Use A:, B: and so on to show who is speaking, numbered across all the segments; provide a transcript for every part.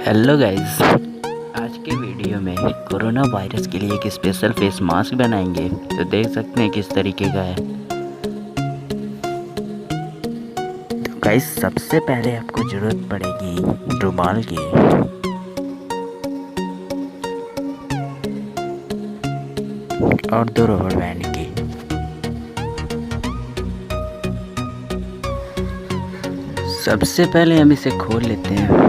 A: Hello guys, आज के video में कोरोना वायरस के लिए एक स्पेशल फेस मास्क बनाएंगे। तो देख सकते हैं किस तरीके का है। तो गाइस, सबसे पहले आपको ज़रूरत पड़ेगी रुमाल की और 2 रबर बैंड की। सबसे पहले हम इसे खोल लेते हैं।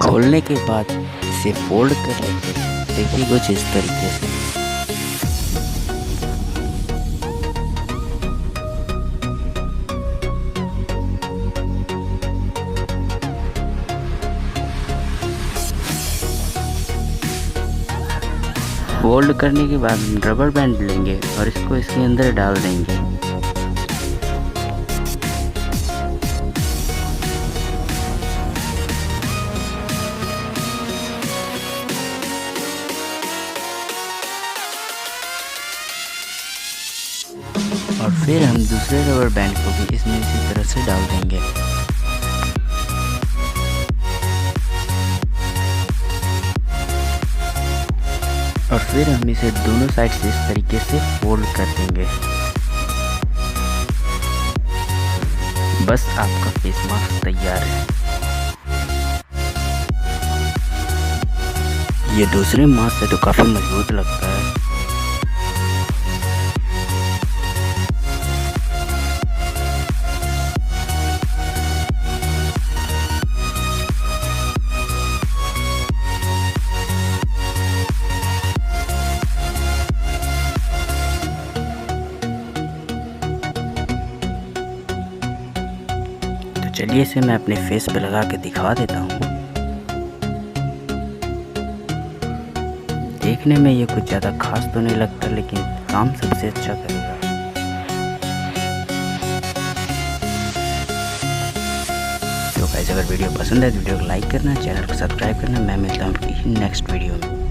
A: खोलने के बाद इसे फोल्ड कर लेंगे। देखिए कुछ इस तरीके से। फोल्ड करने के बाद रबर बैंड लेंगे और इसको इसके अंदर डाल देंगे। और फिर हम दूसरे रबर बैंड को भी इसमें इसी तरह से डाल देंगे। और फिर हम इसे दोनों साइड से इस तरीके से फोल्ड कर देंगे। बस आपका फेस मास्क तैयार है। ये दूसरे मास्क से तो काफ़ी मजबूत लगता है। चलिए इसे मैं अपने फेस पे लगा के दिखा देता हूँ। देखने में ये कुछ ज़्यादा खास तो नहीं लगता, लेकिन काम सबसे अच्छा करेगा। तो गाइस, अगर वीडियो पसंद है तो वीडियो को लाइक करना, चैनल को सब्सक्राइब करना। मैं मिलता हूँ नेक्स्ट वीडियो में।